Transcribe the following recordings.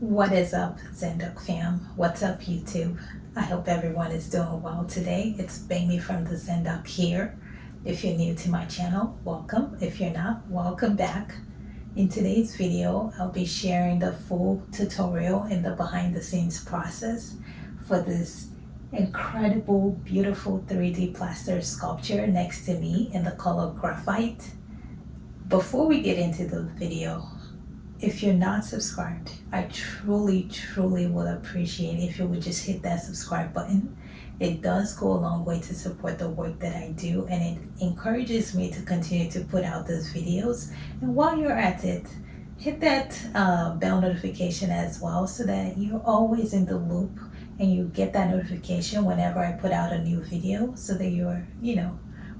What is up, ZenDoc fam? What's up, YouTube? I hope everyone is doing well today. It's Baby from TheZenDoc here. If you're new to my channel, welcome. If you're not, welcome back. In today's video, I'll be sharing the full tutorial in the behind the scenes process for this incredible, beautiful 3D plaster sculpture next to me in the color Graphite. Before we get into the video, if you're not subscribed, I truly would appreciate if you would just hit that subscribe button. It does go a long way to support the work that I do, and it encourages me to continue to put out those videos. And while you're at it, hit that bell notification as well so that you're always in the loop and you get that notification whenever I put out a new video, so that you're,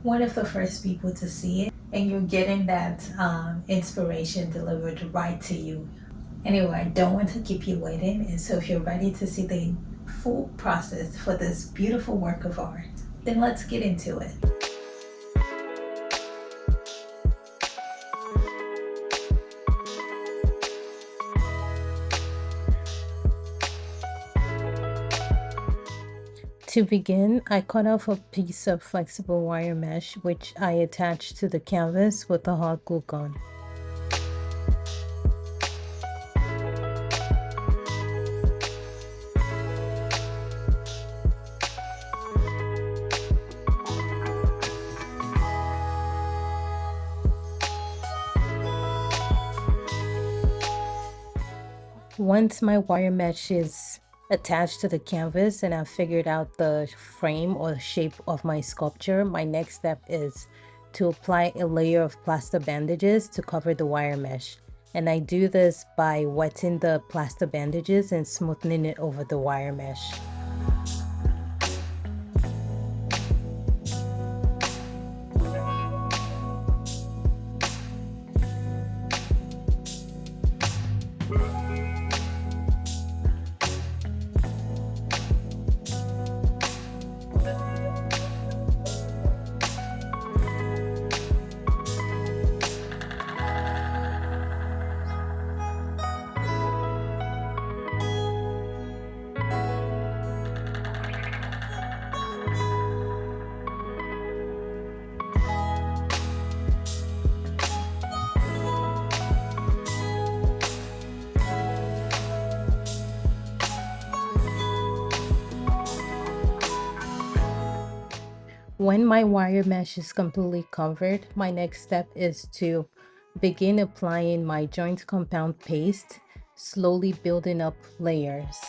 one of the first people to see it, and you're getting that inspiration delivered right to you. Anyway, I don't want to keep you waiting, and so if you're ready to see the full process for this beautiful work of art, then let's get into it. To begin, I cut off a piece of flexible wire mesh which I attached to the canvas with a hot glue gun. Once my wire mesh is attached to the canvas and I've figured out the frame or shape of my sculpture, my next step is to apply a layer of plaster bandages to cover the wire mesh. And I do this by wetting the plaster bandages and smoothing it over the wire mesh. When my wire mesh is completely covered, my next step is to begin applying my joint compound paste, slowly building up layers.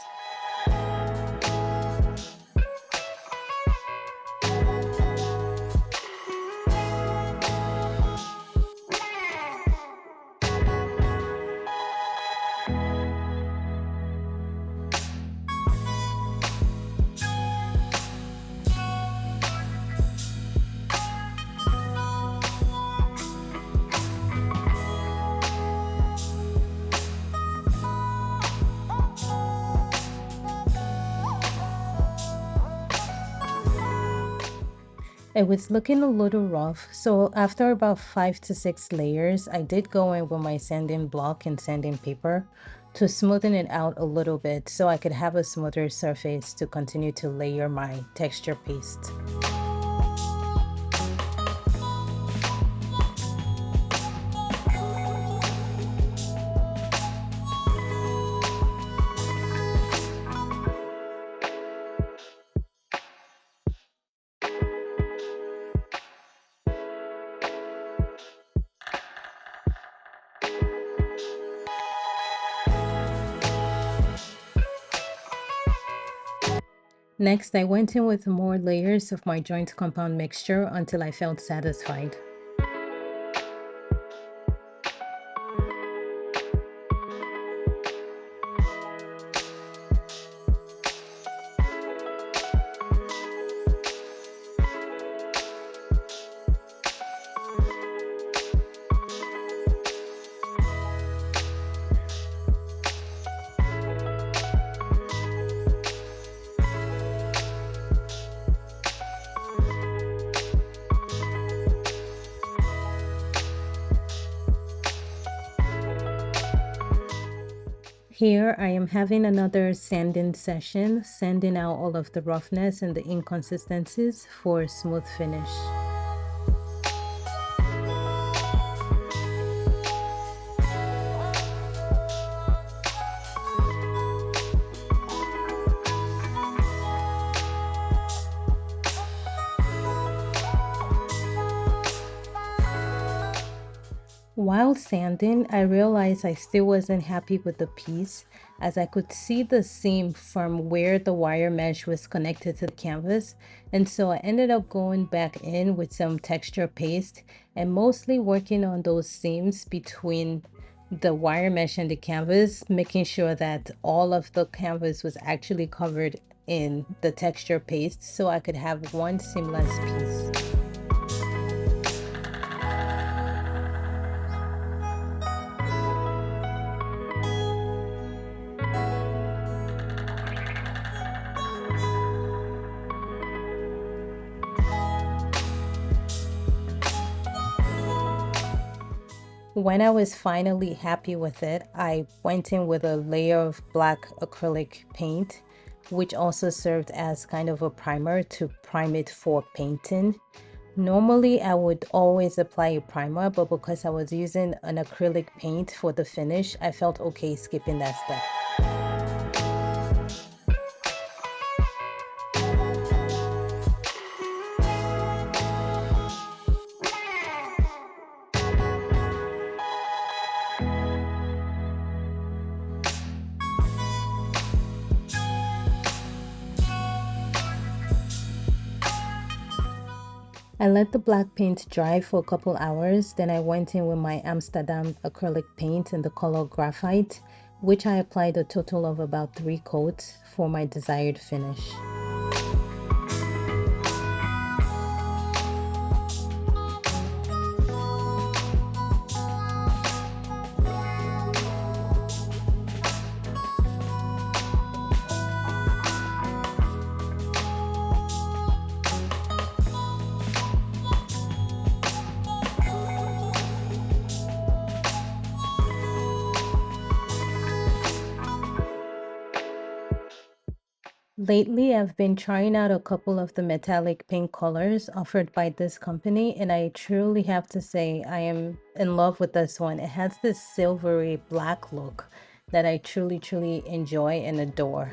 It was looking a little rough, so after about 5 to 6 layers, I did go in with my sanding block and sanding paper to smoothen it out a little bit so I could have a smoother surface to continue to layer my texture paste. Next, I went in with more layers of my joint compound mixture until I felt satisfied. Here I am having another sanding session, sanding out all of the roughness and the inconsistencies for a smooth finish. While sanding, I realized I still wasn't happy with the piece, as I could see the seam from where the wire mesh was connected to the canvas, and so I ended up going back in with some texture paste and mostly working on those seams between the wire mesh and the canvas, making sure that all of the canvas was actually covered in the texture paste so I could have one seamless piece. When I was finally happy with it, I went in with a layer of black acrylic paint, which also served as kind of a primer to prime it for painting. Normally, I would always apply a primer, but because I was using an acrylic paint for the finish, I felt okay skipping that step. I let the black paint dry for a couple hours, then I went in with my Amsterdam acrylic paint in the color Graphite, which I applied a total of about 3 coats for my desired finish. Lately, I've been trying out a couple of the metallic paint colors offered by this company, and I truly have to say I am in love with this one. It has this silvery black look that I truly enjoy and adore.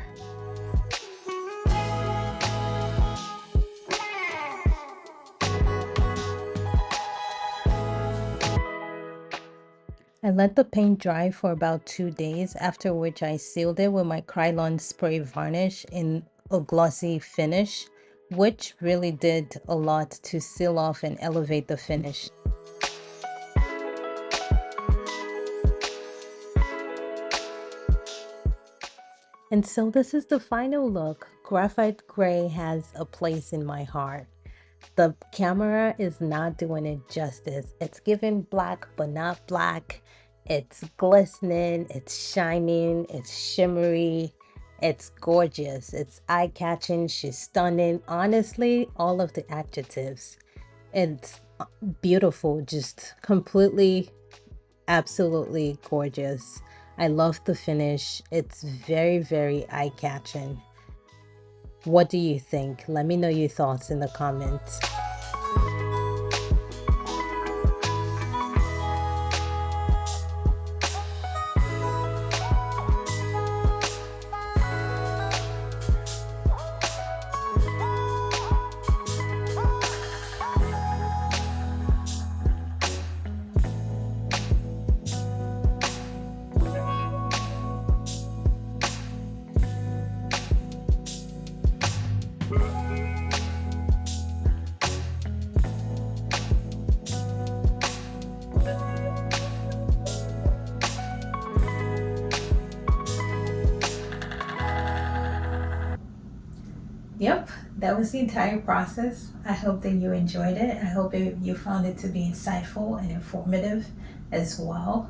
I let the paint dry for about 2 days, after which I sealed it with my Krylon spray varnish in a glossy finish, which really did a lot to seal off and elevate the finish. And so this is the final look. Graphite gray has a place in my heart. The camera is not doing it justice. It's giving black, but not black. It's glistening, it's shining, it's shimmery, it's gorgeous, it's eye-catching, she's stunning. Honestly, all of the adjectives. It's beautiful, just completely, absolutely gorgeous. I love the finish. It's very eye-catching. What do you think? Let me know your thoughts in the comments. Yep, that was the entire process. I hope that you enjoyed it. I hope you found it to be insightful and informative as well.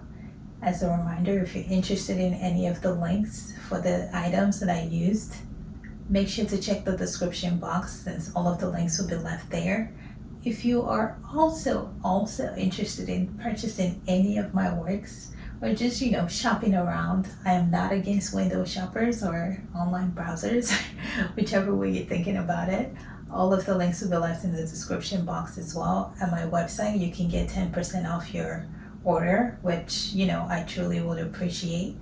As a reminder, if you're interested in any of the links for the items that I used, make sure to check the description box since all of the links will be left there. If you are also interested in purchasing any of my works or just, shopping around. I am not against window shoppers or online browsers, whichever way you're thinking about it. All of the links will be left in the description box as well. At my website, you can get 10% off your order, which, I truly would appreciate.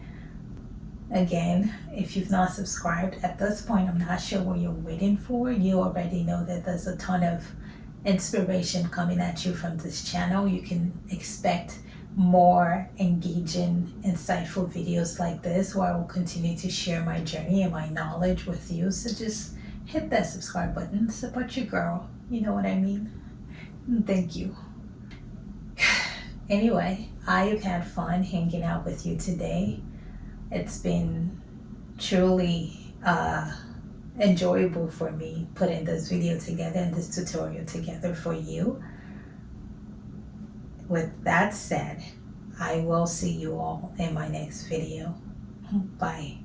Again, if you've not subscribed at this point, I'm not sure what you're waiting for. You already know that there's a ton of inspiration coming at you from this channel. You can expect more engaging, insightful videos like this, where I will continue to share my journey and my knowledge with you. So just hit that subscribe button, support your girl. You know what I mean? Thank you. Anyway, I've had fun hanging out with you today. It's been truly enjoyable for me putting this video together and this tutorial together for you. With that said, I will see you all in my next video. Bye.